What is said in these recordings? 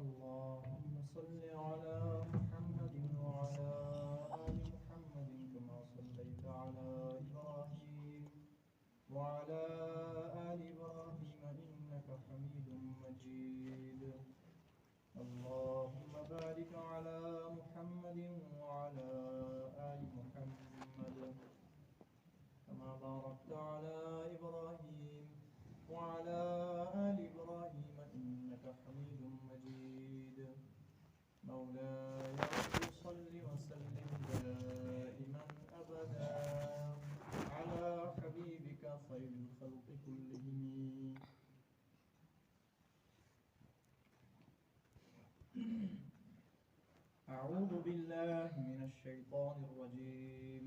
اللهم صل على محمد وعلى آل محمد كما صليت على إبراهيم وعلى آل إبراهيم إنك حميد مجيد. اللهم بارك على محمد وعلى آل محمد كما باركت على إبراهيم وعلى آل إبراهيم إنك حميد مجيد. مولاي صل وسلم دائما أبدا على حبيبك خير الخلق كلهم. أعوذ بالله من الشيطان الرجيم.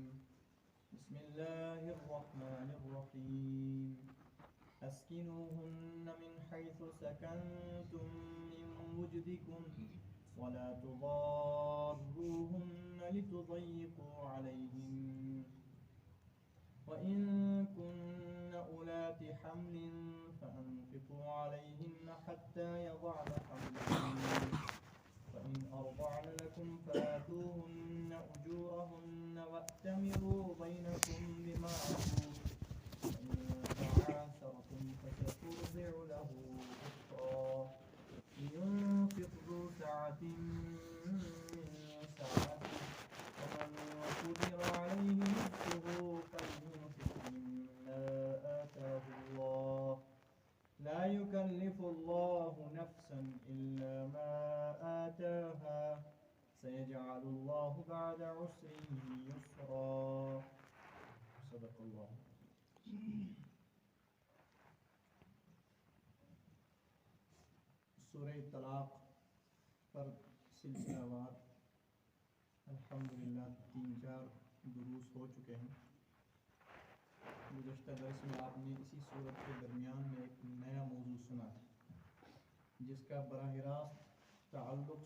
بسم الله الرحمن الرحيم. أسكنوهن من حيث سكنتم من وجدكم ولا تضاروهن لتضيقوا عليهن وإن كن أولات حمل فأنفقوا عليهن حتى يضعن حملهن فإن أرضعن لكم فآتوهن أجورهن وأتمروا بينكم بمعروف فإن تعاثرتم فسترضع له أخرى لينفق ذو سعة من سعته ومن قدر عليه رزقه فلينفق مما آتاه الله لا يكلف الله نفسا إلا ما آتاها سيجعل الله بعد عسر يسرا. صدق الله. سورہ طلاق پر سلسلہ وار الحمدللہ 3-4 دروس ہو چکے ہیں. گزشتہ درس میں آپ نے اسی صورت کے درمیان میں ایک نیا موضوع سنا جس کا براہ راست تعلق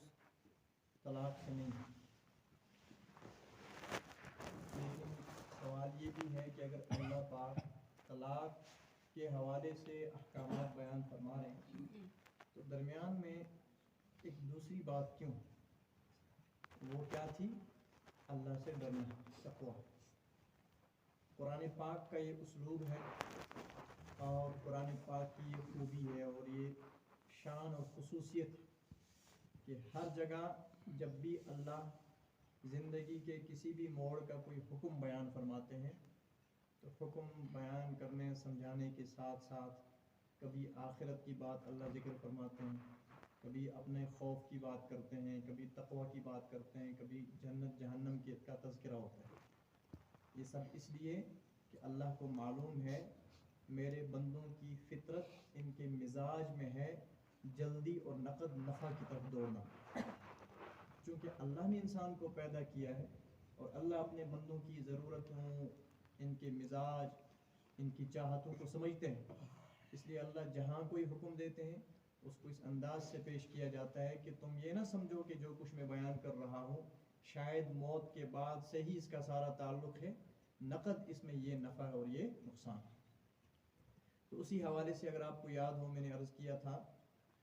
طلاق سے نہیں ہے، لیکن سوال یہ بھی ہے کہ اگر اللہ پاک طلاق کے حوالے سے احکامات بیان فرما رہے ہیں تو درمیان میں ایک دوسری بات کیوں؟ وہ کیا تھی؟ اللہ سے ڈرنا، تقویٰ. قرآن پاک کا یہ اسلوب ہے اور قرآن پاک کی یہ خوبی ہے اور یہ شان اور خصوصیت ہے کہ ہر جگہ جب بھی اللہ زندگی کے کسی بھی موڑ کا کوئی حکم بیان فرماتے ہیں تو حکم بیان کرنے سمجھانے کے ساتھ ساتھ کبھی آخرت کی بات اللہ ذکر فرماتے ہیں، کبھی اپنے خوف کی بات کرتے ہیں، کبھی تقویٰ کی بات کرتے ہیں، کبھی جنت جہنم کا تذکرہ ہوتا ہے. یہ سب اس لیے کہ اللہ کو معلوم ہے میرے بندوں کی فطرت ان کے مزاج میں ہے جلدی اور نقد نفع کی طرف دوڑنا. چونکہ اللہ نے انسان کو پیدا کیا ہے اور اللہ اپنے بندوں کی ضرورتوں، ان کے مزاج، ان کی چاہتوں کو سمجھتے ہیں. اس لیے اللہ جہاں کوئی حکم دیتے ہیں اس کو اس انداز سے پیش کیا جاتا ہے کہ تم یہ نہ سمجھو کہ جو کچھ میں بیان کر رہا ہوں شاید موت کے بعد سے ہی اس کا سارا تعلق ہے، نقد اس میں یہ نفع اور یہ نقصان. تو اسی حوالے سے اگر آپ کو یاد ہو میں نے عرض کیا تھا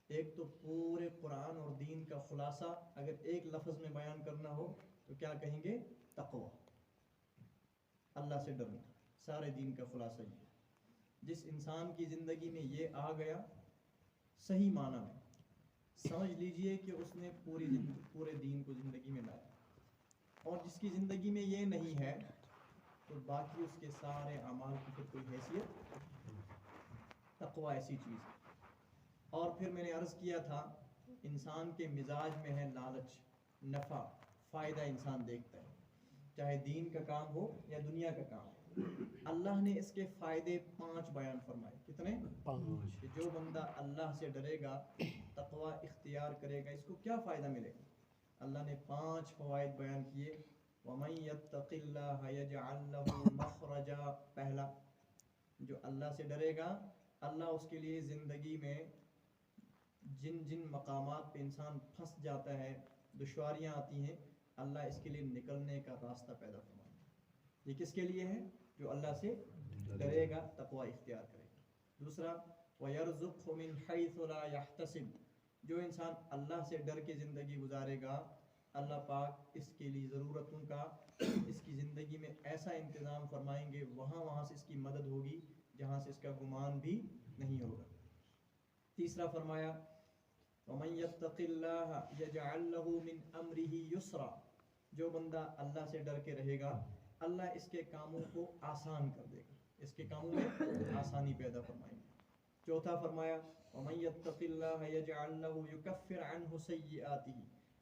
ایک تو پورے قرآن اور دین کا خلاصہ اگر ایک لفظ میں بیان کرنا ہو تو کیا کہیں گے؟ تقویٰ، اللہ سے ڈرنا. سارے دین کا خلاصہ یہ. جس انسان کی زندگی میں یہ آ گیا صحیح معنی میں سمجھ لیجئے کہ اس نے پورے دین کو زندگی میں لایا. اور جس کی زندگی میں یہ نہیں ہے تو باقی اس کے سارے اعمال کی پھر کوئی حیثیت. تقویٰ ایسی چیز ہے. اور پھر میں نے عرض کیا تھا انسان کے مزاج میں ہے لالچ، نفع، فائدہ انسان دیکھتا ہے، چاہے دین کا کام ہو یا دنیا کا کام ہو. اللہ نے اس کے فائدے 5 بیان فرمائے. کتنے؟ 5. کہ جو بندہ اللہ سے ڈرے گا، تقویٰ اختیار کرے گا، اس کو کیا فائدہ ملے گا؟ اللہ نے 5 فوائد بیان کیے. وَمَن يَتَّقِ اللَّهَ يَجْعَل لَّهُ مَخْرَجًا. پہلا، جو اللہ سے ڈرے گا اللہ اس کے لیے زندگی میں جن جن مقامات پہ انسان پھنس جاتا ہے، دشواریاں آتی ہیں، اللہ اس کے لیے نکلنے کا راستہ پیدا فرمائے. یہ کس کے لیے ہے؟ جو اللہ سے ڈرے گا، تقویٰ اختیار کرے گا. دوسرا، وَيَرْزُقْهُ مِنْ حَيْثُ لَا يَحْتَسِبُ. جو انسان اللہ سے ڈر کے زندگی گزارے گا اللہ پاک اس کے لیے ضرورتوں کا اس کی زندگی میں ایسا انتظام فرمائیں گے، وہاں سے اس کی مدد ہوگی جہاں سے اس کا گمان بھی نہیں ہوگا۔ تیسرا فرمایا وَمَن يَتَّقِ اللَّهَ يَجْعَل لَّهُ مِنْ أَمْرِهِ يُسْرًا، جو بندہ اللہ سے ڈر کے رہے گا اللہ اس کے کاموں کو آسان کر دے گا، اس کے کاموں میں آسانی پیدا فرمائیں گے۔ چوتھا فرمایا وَمَن يَتَّقِ اللَّهَ يَجْعَل لَّهُ يُكَفِّرْ عَنْهُ سَيِّئَاتِهِ،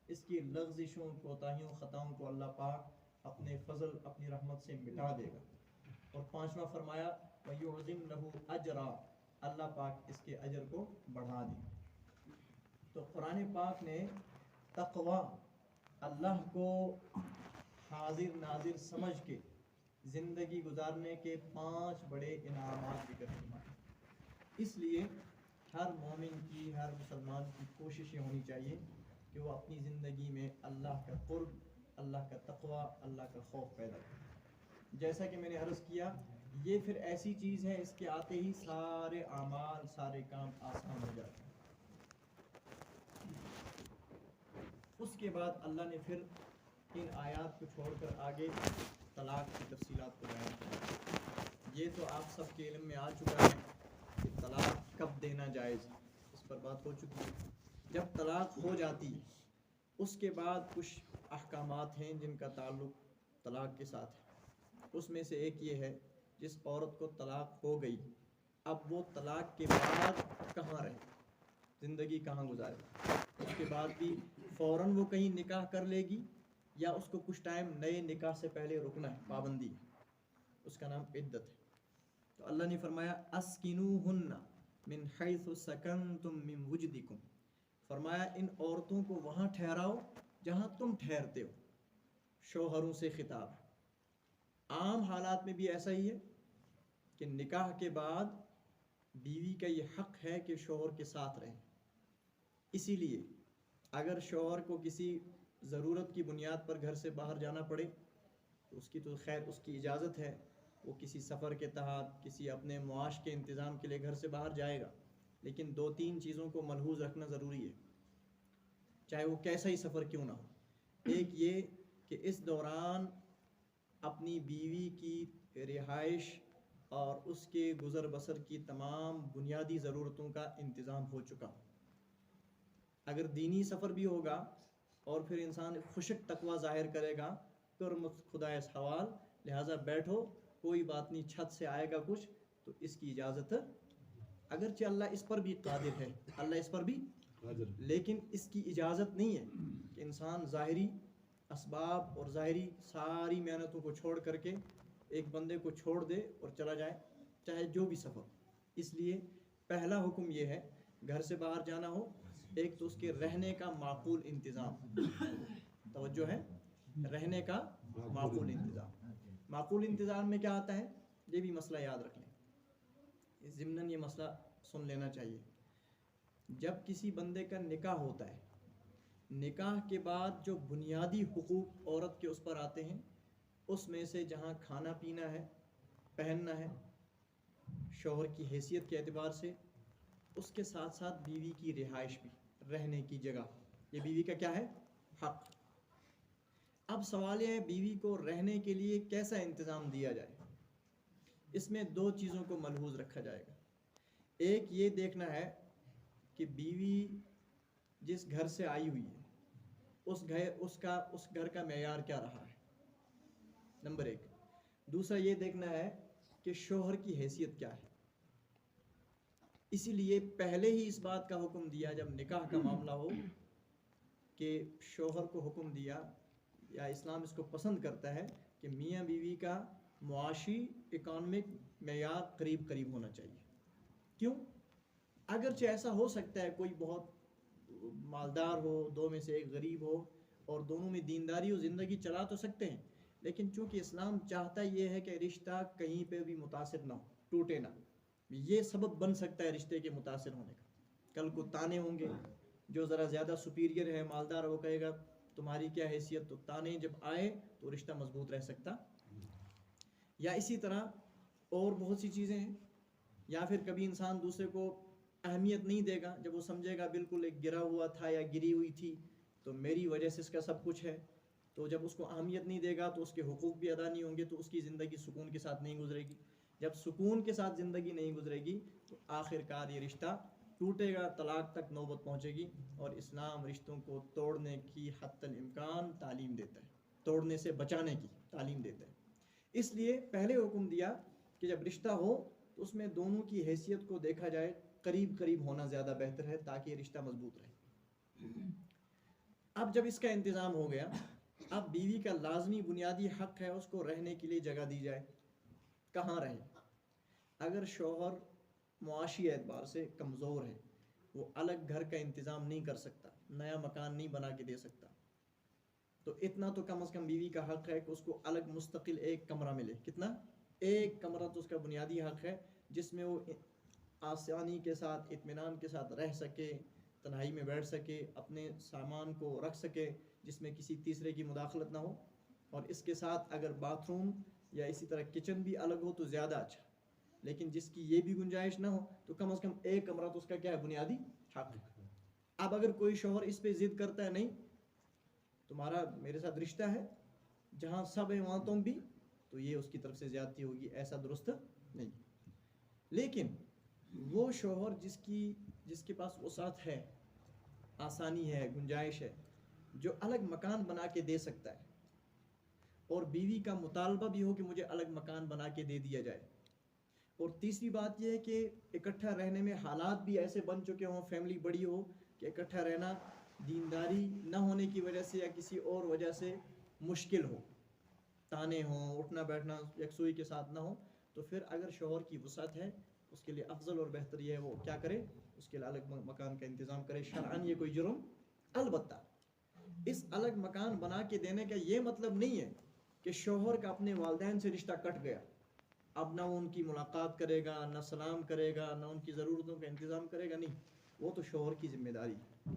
اس کی لغزشوں کوتاہیوں خطاؤں کو اللہ پاک اپنے فضل اپنی رحمت سے مٹا دے گا۔ اور پانچواں فرمایا وَيُعْظِمْ لَهُ أَجْرًا، اللہ پاک اس کے اجر کو بڑھا دے گا۔ تو قرآن پاک نے تقوی، اللہ کو حاضر ناظر سمجھ کے زندگی گزارنے کے 5 بڑے انعامات ذکر فرمائے۔ اس لیے ہر مومن کی، ہر مسلمان کی کوشش یہ ہونی چاہیے کہ وہ اپنی زندگی میں اللہ کا قرب، اللہ کا تقوی، اللہ کا خوف پیدا کرے۔ جیسا کہ میں نے عرض کیا یہ پھر ایسی چیز ہے اس کے آتے ہی سارے اعمال سارے کام آسان ہو جاتے ہیں۔ اس کے بعد اللہ نے پھر ان آیات کو چھوڑ کر آگے طلاق کی تفصیلات کو بیان کیا۔ یہ تو آپ سب کے علم میں آ چکا ہے کہ طلاق کب دینا جائز، اس پر بات ہو چکی ہے۔ جب طلاق ہو جاتی ہے اس کے بعد کچھ احکامات ہیں جن کا تعلق طلاق کے ساتھ ہے۔ اس میں سے ایک یہ ہے جس عورت کو طلاق ہو گئی اب وہ طلاق کے بعد کہاں رہے، زندگی کہاں گزارے۔ اس کے بعد بھی فوراً وہ کہیں نکاح کر لے گی یا اس کو کچھ ٹائم نئے نکاح سے پہلے رکنا ہے، پابندی ہے، اس کا نام عدت ہے۔ تو اللہ نے فرمایا اسکنوہن من حیث سکنتم من وجدکم، فرمایا ان عورتوں کو وہاں ٹھہراؤ جہاں تم ٹھہرتے ہو۔ شوہروں سے خطاب ہے۔ عام حالات میں بھی ایسا ہی ہے کہ نکاح کے بعد بیوی کا یہ حق ہے کہ شوہر کے ساتھ رہے۔ اسی لیے اگر شوہر کو کسی ضرورت کی بنیاد پر گھر سے باہر جانا پڑے تو اس کی تو خیر اس کی اجازت ہے، وہ کسی سفر کے تحت کسی اپنے معاش کے انتظام کے لیے گھر سے باہر جائے گا، لیکن 2-3 چیزوں کو ملحوظ رکھنا ضروری ہے، چاہے وہ کیسا ہی سفر کیوں نہ ہو۔ ایک یہ کہ اس دوران اپنی بیوی کی رہائش اور اس کے گزر بسر کی تمام بنیادی ضرورتوں کا انتظام ہو چکا ہو۔ اگر دینی سفر بھی ہوگا اور پھر انسان خشک تقوی ظاہر کرے گا تو خدا اس حوال، لہٰذا بیٹھو کوئی بات نہیں، چھت سے آئے گا کچھ تو اس کی اجازت، اگرچہ اللہ اس پر بھی قادر ہے، اللہ اس پر بھی قادر، لیکن اس کی اجازت نہیں ہے کہ انسان ظاہری اسباب اور ظاہری ساری محنتوں کو چھوڑ کر کے ایک بندے کو چھوڑ دے اور چلا جائے، چاہے جو بھی سفر۔ اس لیے پہلا حکم یہ ہے گھر سے باہر جانا ہو، ایک تو اس کے رہنے کا معقول انتظام، توجہ ہے، رہنے کا معقول انتظام۔ معقول انتظام میں کیا آتا ہے یہ بھی مسئلہ یاد رکھ لیں، ضمناً یہ مسئلہ سن لینا چاہیے۔ جب کسی بندے کا نکاح ہوتا ہے، نکاح کے بعد جو بنیادی حقوق عورت کے اس پر آتے ہیں اس میں سے جہاں کھانا پینا ہے، پہننا ہے، شوہر کی حیثیت کے اعتبار سے، اس کے ساتھ ساتھ بیوی کی رہائش بھی، رہنے کی جگہ، یہ بیوی کا کیا ہے حق۔ اب سوال یہ ہے بیوی کو رہنے کے لیے کیسا انتظام دیا جائے۔ اس میں 2 چیزوں کو ملحوظ رکھا جائے گا۔ ایک یہ دیکھنا ہے کہ بیوی جس گھر سے آئی ہوئی ہے اس گھر کا معیار کیا رہا ہے، نمبر 1۔ دوسرا یہ دیکھنا ہے کہ شوہر کی حیثیت کیا ہے۔ اسی لیے پہلے ہی اس بات کا حکم دیا جب نکاح کا معاملہ ہو کہ شوہر کو حکم دیا، یا اسلام اس کو پسند کرتا ہے کہ میاں بیوی کا معاشی اکانومک معیار قریب قریب ہونا چاہیے۔ کیوں؟ اگرچہ ایسا ہو سکتا ہے کوئی بہت مالدار ہو، 2 میں سے ایک غریب ہو، اور دونوں میں دینداری ہو، زندگی چلا تو سکتے ہیں، لیکن چونکہ اسلام چاہتا یہ ہے کہ رشتہ کہیں پہ بھی متاثر نہ ہو، ٹوٹے نہ، یہ سبب بن سکتا ہے رشتے کے متاثر ہونے کا۔ کل کو تانے ہوں گے، جو ذرا زیادہ سپیریئر ہے، مالدار، وہ کہے گا تمہاری کیا حیثیت، تو تانے جب آئے تو رشتہ مضبوط رہ سکتا۔ یا اسی طرح اور بہت سی چیزیں ہیں، یا پھر کبھی انسان دوسرے کو اہمیت نہیں دے گا. جب وہ سمجھے گا بالکل ایک گرا ہوا تھا یا گری ہوئی تھی تو میری وجہ سے اس کا سب کچھ ہے, تو جب اس کو اہمیت نہیں دے گا تو اس کے حقوق بھی ادا نہیں ہوں گے, تو اس کی زندگی سکون کے ساتھ نہیں گزرے گی. جب سکون کے ساتھ زندگی نہیں گزرے گی تو آخر کار یہ رشتہ ٹوٹے گا, طلاق تک نوبت پہنچے گی. اور اسلام رشتوں کو توڑنے کی حتی الامکان تعلیم دیتا ہے, توڑنے سے بچانے کی تعلیم دیتا ہے. اس لیے پہلے حکم دیا کہ جب رشتہ ہو تو اس میں دونوں کی حیثیت کو دیکھا جائے, قریب قریب ہونا زیادہ بہتر ہے تاکہ یہ رشتہ مضبوط رہے. اب جب اس کا انتظام ہو گیا, اب بیوی کا لازمی بنیادی حق ہے اس کو رہنے کے لیے جگہ دی جائے. کہاں رہے؟ اگر شوہر معاشی اعتبار سے کمزور ہے, وہ الگ گھر کا انتظام نہیں کر سکتا, نیا مکان نہیں بنا کے دے سکتا, تو اتنا تو کم از کم بیوی کا حق ہے کہ اس کو الگ مستقل ایک کمرہ ملے. کتنا؟ ایک کمرہ تو اس کا بنیادی حق ہے جس میں وہ آسانی کے ساتھ اطمینان کے ساتھ رہ سکے, تنہائی میں بیٹھ سکے, اپنے سامان کو رکھ سکے, جس میں کسی تیسرے کی مداخلت نہ ہو. اور اس کے ساتھ اگر باتھ روم یا اسی طرح کچن بھی الگ ہو تو زیادہ اچھا, لیکن جس کی یہ بھی گنجائش نہ ہو تو کم از کم ایک کمرہ تو اس کا کیا ہے؟ بنیادی حق. اب اگر کوئی شوہر اس پہ ضد کرتا ہے, نہیں تمہارا میرے ساتھ رشتہ ہے, جہاں سب ہے وہاں تم بھی, تو یہ اس کی طرف سے زیادتی ہوگی, ایسا درست نہیں. لیکن وہ شوہر جس کے پاس وسعت ہے, آسانی ہے, گنجائش ہے, جو الگ مکان بنا کے دے سکتا ہے, اور بیوی کا مطالبہ بھی ہو کہ مجھے الگ مکان بنا کے دے دیا جائے. اور تیسری بات یہ ہے کہ اکٹھا رہنے میں حالات بھی ایسے بن چکے ہوں, فیملی بڑی ہو, کہ اکٹھا رہنا دینداری نہ ہونے کی وجہ سے یا کسی اور وجہ سے مشکل ہو, تانے ہوں, اٹھنا بیٹھنا یکسوئی کے ساتھ نہ ہو, تو پھر اگر شوہر کی وسعت ہے اس کے لیے افضل اور بہتر یہ ہے وہ کیا کرے, اس کے لیے الگ مکان کا انتظام کرے. شرعاً یہ کوئی جرم, البتہ اس الگ مکان بنا کے دینے کا یہ مطلب نہیں ہے کہ شوہر کا اپنے والدین سے رشتہ کٹ گیا, اب نہ وہ ان کی ملاقات کرے گا, نہ سلام کرے گا, نہ ان کی ضرورتوں کا انتظام کرے گا. نہیں, وہ تو شوہر کی ذمہ داری ہے.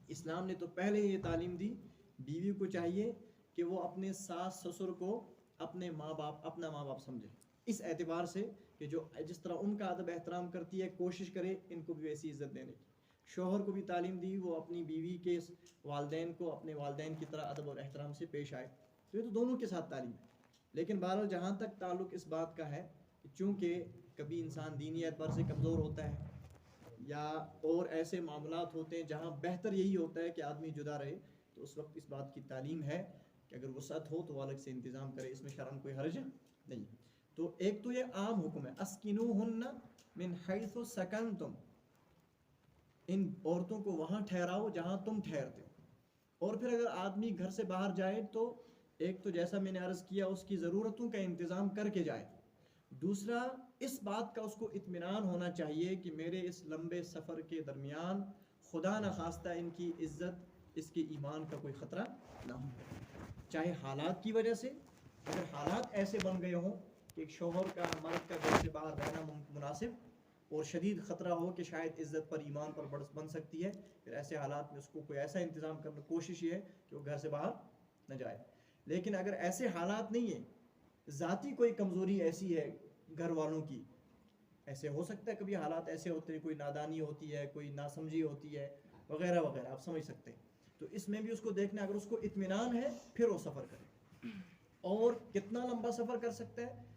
اسلام نے تو پہلے یہ تعلیم دی, بیوی کو چاہیے کہ وہ اپنے ساس سسر کو اپنے اپنا ماں باپ سمجھے, اس اعتبار سے کہ جس طرح ان کا ادب احترام کرتی ہے کوشش کرے ان کو بھی ویسی عزت دینے کی. شوہر کو بھی تعلیم دی وہ اپنی بیوی کے والدین کو اپنے والدین کی طرح ادب اور احترام سے پیش آئے. تو یہ تو دونوں کے ساتھ تعلیم ہے. لیکن بہرحال جہاں تک تعلق اس بات کا ہے کہ چونکہ کبھی انسان دینی اعتبار سے کمزور ہوتا ہے یا اور ایسے معاملات ہوتے ہیں جہاں بہتر یہی ہوتا ہے کہ آدمی جدا رہے, تو اس وقت اس بات کی تعلیم ہے کہ اگر وسعت ہو تو وہ الگ سے انتظام کرے, اس میں شرعاً کوئی حرج نہیں. تو ایک تو یہ عام حکم ہے, اسکنوہن من حیث سکنتم, ان عورتوں کو وہاں ٹھہراؤ جہاں تم ٹھہرتے ہو. اور پھر اگر آدمی گھر سے باہر جائے تو ایک تو جیسا میں نے عرض کیا اس کی ضرورتوں کا انتظام کر کے جائے, دوسرا اس بات کا اس کو اطمینان ہونا چاہیے کہ میرے اس لمبے سفر کے درمیان خدا نخواستہ ان کی عزت, اس کے ایمان کا کوئی خطرہ نہ ہو. چاہے حالات کی وجہ سے, اگر حالات ایسے بن گئے ہوں کہ ایک شوہر کا مرد کا گھر سے باہر رہنا مناسب اور شدید خطرہ ہو کہ شاید عزت پر ایمان پر بن سکتی ہے, پھر ایسے حالات میں اس کو کوئی ایسا انتظام کرنا, کوشش یہ ہے کہ وہ گھر سے باہر نہ جائے. لیکن اگر ایسے حالات نہیں ہیں, ذاتی کوئی کمزوری ایسی ہے گھر والوں کی, ایسے ہو سکتا ہے کبھی حالات ایسے ہوتے ہیں, کوئی نادانی ہوتی ہے, کوئی ناسمجھی ہوتی ہے وغیرہ وغیرہ, آپ سمجھ سکتے ہیں, تو اس میں بھی اس کو دیکھنا, اگر اس کو اطمینان ہے پھر وہ سفر کرے. اور کتنا لمبا سفر کر سکتا ہے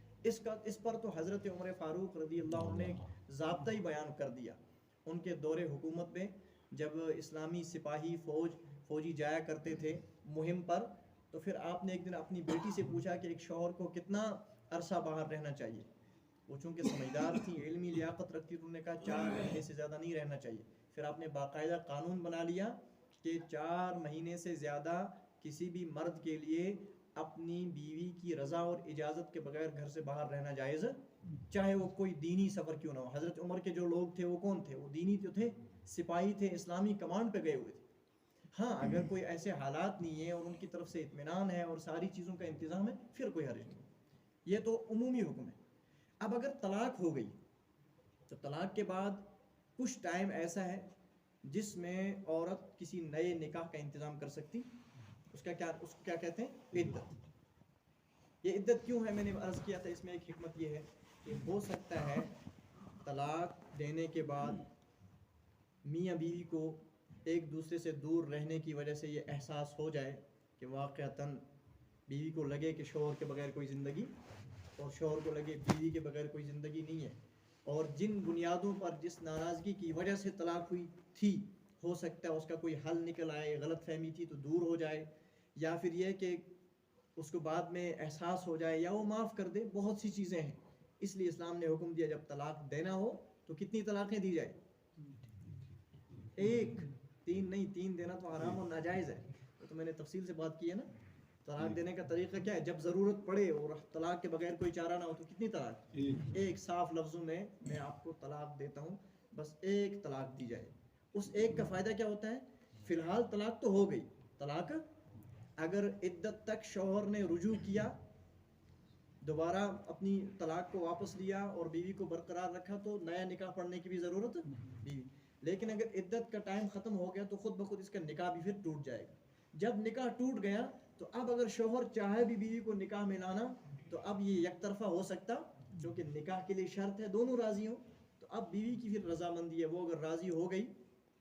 اس پر تو حضرت عمر فاروق رضی اللہ عنہ نے ضابطہ ہی بیان کر دیا. ان کے دور حکومت میں جب اسلامی سپاہی فوجی جایا کرتے تھے مہم پر, تو پھر آپ نے ایک دن اپنی بیٹی سے پوچھا کہ ایک شوہر کو کتنا عرصہ باہر رہنا چاہیے. وہ چونکہ سمجھدار تھی, علمی لیاقت رکھتی, تو انہوں نے کہا 4 مہینے سے زیادہ نہیں رہنا چاہیے. پھر آپ نے باقاعدہ قانون بنا لیا کہ 4 مہینے سے زیادہ کسی بھی مرد کے لیے اپنی بیوی کی رضا اور اجازت کے بغیر گھر سے باہر رہنا جائز, چاہے وہ کوئی دینی سفر کیوں نہ ہو. حضرت عمر کے جو لوگ تھے وہ کون تھے؟ وہ دینی تو تھے, سپاہی تھے, اسلامی کمانڈ پہ گئے ہوئے تھے. ہاں اگر کوئی ایسے حالات نہیں ہیں اور ان کی طرف سے اطمینان ہے اور ساری چیزوں کا انتظام ہے, پھر کوئی حرج نہیں. یہ تو عمومی حکم ہے. اب اگر طلاق ہو گئی تو طلاق کے بعد کچھ ٹائم ایسا ہے جس میں عورت کسی نئے نکاح کا انتظام کر سکتی. اس کو کیا کہتے ہیں؟ عدت. یہ عدت کیوں ہے؟ میں نے عرض کیا تھا اس میں ایک حکمت یہ ہے کہ ہو سکتا ہے طلاق دینے کے بعد میاں بیوی کو ایک دوسرے سے دور رہنے کی وجہ سے یہ احساس ہو جائے کہ واقعتاً بیوی کو لگے کہ شوہر کے بغیر کوئی زندگی، اور شوہر کو لگے بیوی کے بغیر کوئی زندگی نہیں ہے، اور جن بنیادوں پر جس ناراضگی کی وجہ سے طلاق ہوئی تھی، ہو سکتا ہے اس کا کوئی حل نکل آئے، غلط فہمی تھی تو دور ہو جائے، یا پھر یہ کہ اس کو بعد میں احساس ہو جائے یا وہ معاف کر دے. بہت سی چیزیں ہیں. اس لیے اسلام نے حکم دیا جب طلاق دینا ہو تو کتنی طلاقیں دی جائے؟ ایک. 3 نہیں، 3 دینا تو حرام اور ناجائز ہے. تو میں نے تفصیل سے بات کی ہے نا. طلاق دینے کا طریقہ کیا ہے؟ جب ضرورت پڑے اور طلاق کے بغیر کوئی چارہ نہ ہو تو کتنی طلاق؟ ایک. صاف لفظوں میں میں آپ کو طلاق دیتا ہوں، بس ایک طلاق دی جائے. اس ایک کا فائدہ کیا ہوتا ہے؟ فی الحال طلاق تو ہو گئی. طلاق اگر عدت تک شوہر نے رجوع کیا، دوبارہ اپنی طلاق کو واپس لیا اور بیوی کو برقرار رکھا تو نیا نکاح پڑھنے کی بھی ضرورت بیوی. لیکن اگر عدت کا ٹائم ختم ہو گیا تو خود بخود اس کا نکاح بھی پھر ٹوٹ جائے گا. جب نکاح ٹوٹ گیا تو اب اگر شوہر چاہے بھی بیوی کو نکاح میں لانا تو اب یہ یک طرفہ ہو سکتا، کیونکہ نکاح کے لیے شرط ہے دونوں راضی ہوں. تو اب بیوی کی پھر رضامندی ہے، وہ اگر راضی ہو گئی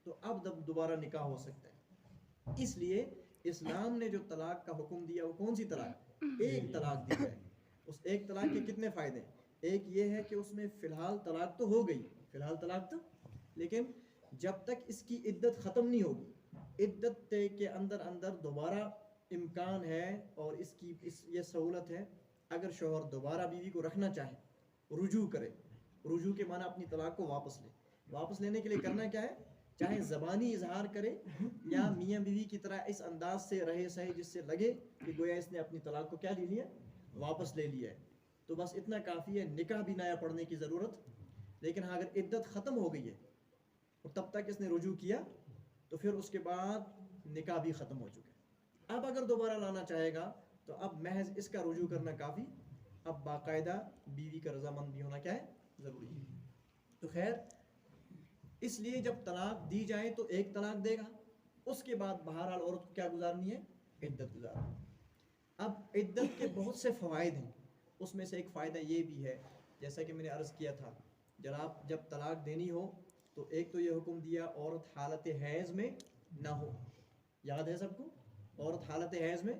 تو اب دوبارہ نکاح ہو سکتا ہے. اس لیے اسلام نے جو طلاق کا حکم دیا وہ کون سی طلاق؟ ایک طلاق دی جائے. اس ایک طلاق کے کتنے فائدے ہیں؟ ایک یہ ہے کہ اس میں فی الحال طلاق تو ہو گئی، فی الحال طلاق تو، لیکن جب تک اس کی عدت ختم نہیں ہوگی، عدت کے اندر دوبارہ امکان ہے اور اس کی یہ سہولت ہے. اگر شوہر دوبارہ بیوی کو رکھنا چاہے، رجوع کرے، رجوع کے معنی اپنی طلاق کو واپس لے. واپس لینے کے لیے کرنا کیا ہے؟ چاہے زبانی اظہار کرے یا میاں بیوی کی طرح اس انداز سے رہے سہے جس سے لگے کہ گویا اس نے اپنی طلاق کو کیا لے لیا؟ واپس لے لیا ہے. تو بس اتنا کافی ہے، نکاح بھی نیا پڑھنے کی ضرورت. لیکن ہاں اگر عدت ختم ہو گئی ہے اور تب تک اس نے رجوع کیا تو پھر اس کے بعد نکاح بھی ختم ہو چکا ہے. اب اگر دوبارہ لانا چاہے گا تو اب محض اس کا رجوع کرنا کافی. اب باقاعدہ بیوی کا رضامند بھی ہونا کیا ہے؟ ضروری ہے. تو خیر، اس لیے جب طلاق دی جائے تو ایک طلاق دے گا، اس کے بعد بہرحال عورت کو کیا گزارنی ہے؟ عدت گزارنی. اب عدت کے بہت سے فوائد ہیں. اس میں سے ایک فائدہ یہ بھی ہے، جیسا کہ میں نے عرض کیا تھا، جب طلاق دینی ہو تو ایک تو یہ حکم دیا عورت حالت حیض میں نہ ہو. یاد ہے سب کو؟ عورت حالت حیض میں،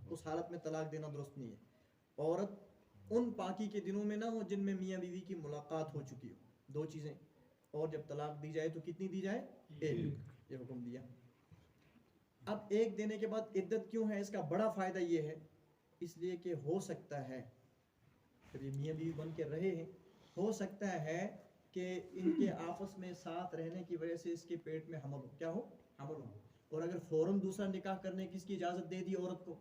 اس حالت میں طلاق دینا درست نہیں ہے. عورت ان پاکی کے دنوں میں نہ ہو جن میں میاں بیوی کی ملاقات ہو چکی ہو. 2 چیزیں. اور جب طلاق دی جائے تو کتنی دی جائے؟ ایک. یہ حکم دیا. اب ایک دینے کے بعد عدت کیوں ہے؟ اس کا بڑا فائدہ یہ ہے، اس لیے کہ ہو سکتا ہے جب یہ میاں بیوی بن کے رہے ہیں، ہو سکتا ہے کہ ان کے آپس میں ساتھ رہنے کی وجہ سے اس کے پیٹ میں حمل ہو. کیا ہو؟ حمل ہو. اور اگر فوراً دوسرا نکاح کرنے کی اس کی اجازت دے دی عورت کو،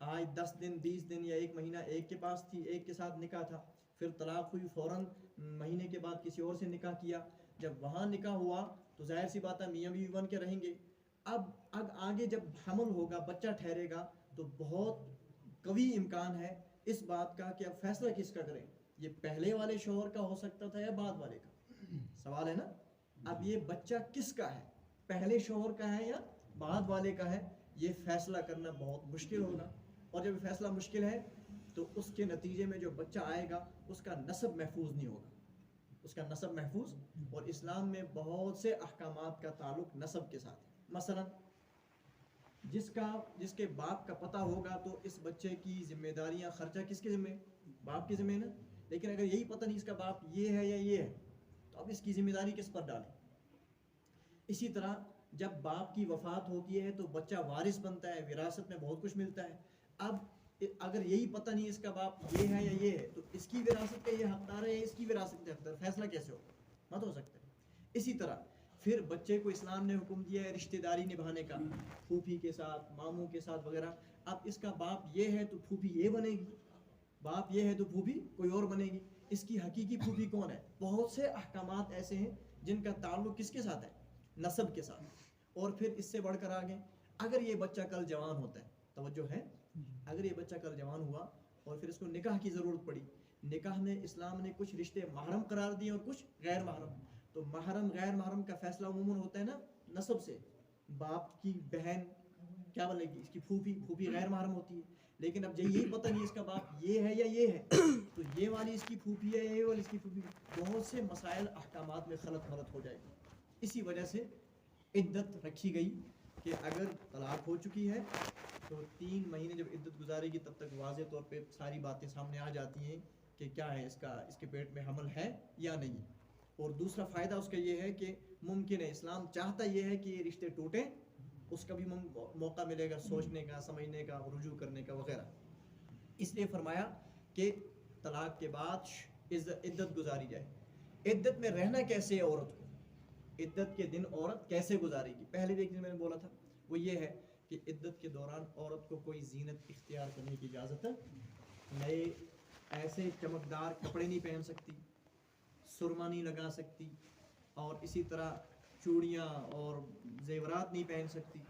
آج 10 دن 20 دن یا 1 مہینہ ایک کے پاس تھی، ایک کے ساتھ نکاح تھا، پھر طلاق ہوئی، فوراً مہینے کے بعد کسی اور سے نکاح کیا، جب وہاں نکاح ہوا تو ظاہر سی بات ہے میاں بیوی بن کے رہیں گے. اب آگے جب حمل ہوگا، بچہ ٹھہرے گا تو بہت قوی امکان ہے اس بات کا کہ اب فیصلہ کس کا کریں. یہ پہلے والے شوہر کا ہو سکتا تھا یا بعد والے کا؟ سوال ہے نا. اب یہ بچہ کس کا ہے؟ پہلے شوہر کا ہے یا بعد والے کا ہے؟ یہ فیصلہ کرنا بہت مشکل ہوگا. اور جب فیصلہ مشکل ہے تو اس کے نتیجے میں جو بچہ آئے گا اس کا نسب محفوظ نہیں ہوگا. اس کا نسب محفوظ، اور اسلام میں بہت سے احکامات کا تعلق نسب کے ساتھ ہے. مثلا جس کے باپ کا پتہ ہوگا تو اس بچے کی ذمہ داریاں، خرچہ کس کے ذمہ؟ باپ کی ذمہ نا. لیکن اگر یہی پتہ نہیں اس کا باپ یہ ہے یا یہ ہے تو اب اس کی ذمہ داری کس پر ڈالیں؟ اسی طرح جب باپ کی وفات ہوتی ہے تو بچہ وارث بنتا ہے، وراثت میں بہت کچھ ملتا ہے. اب اگر یہی پتہ نہیں اس کا باپ یہ ہے یا یہ ہے تو اس کی وراثت کا یہ حقدار ہے یا اس کی وراثت کا حقدار، فیصلہ کیسے ہوگا؟ مت ہو سکتا ہے. اسی طرح پھر بچے کو اسلام نے حکم دیا ہے رشتہ داری نبھانے کا، پھوپھی کے ساتھ، ماموں کے ساتھ وغیرہ. اب اس کا باپ یہ ہے تو پھوپھی یہ بنے گی، باپ یہ ہے تو پھوپھی کوئی اور بنے گی. اس کی حقیقی پھوپھی کون ہے؟ بہت سے احکامات ایسے ہیں جن کا تعلق کس کے ساتھ ہے؟ نسب کے ساتھ. اور پھر اس سے بڑھ کر آگے اگر یہ بچہ کل جوان ہوتا ہے، توجہ ہے، اگر یہ بچہ کل جوان ہوا اور پھر اس کو نکاح کی ضرورت پڑی، نکاح میں اسلام نے کچھ رشتے محرم قرار دیے اور کچھ غیر محرم. تو محرم غیر محرم کا فیصلہ عموماً ہوتا ہے نا نسب سے. باپ کی بہن کیا بنے گی؟ اس کی پھوپھی غیر محرم ہوتی ہے. لیکن اب یہی پتہ نہیں اس کا باپ یہ ہے یا یہ ہے تو یہ والی اس کی پھوپھی ہے یا یہ والی اس کی پھوپھی. بہت سے مسائل احکامات میں خلط ملط ہو جائے گی. اسی وجہ سے عدت رکھی گئی کہ اگر طلاق ہو چکی ہے تو 3 مہینے جب عدت گزارے گی تب تک واضح طور پہ ساری باتیں سامنے آ جاتی ہیں کہ کیا ہے اس کے پیٹ میں حمل ہے یا نہیں. اور دوسرا فائدہ اس کا یہ ہے کہ ممکن ہے اسلام چاہتا یہ ہے کہ یہ رشتے ٹوٹیں، اس کا بھی موقع ملے گا سوچنے کا، سمجھنے کا، رجوع کرنے کا وغیرہ. اس لیے فرمایا کہ طلاق کے بعد عدت گزاری جائے. عدت میں رہنا کیسے ہے عورت کو، عدت کے دن عورت کیسے گزارے گی؟ پہلے بھی ایک دن میں نے بولا تھا، وہ یہ ہے کہ عدت کے دوران عورت کو کوئی زینت اختیار کرنے کی اجازت نئے ایسے چمکدار کپڑے نہیں پہن سکتی، سرما نہیں لگا سکتی، اور اسی طرح چوڑیاں اور زیورات نہیں پہن سکتی.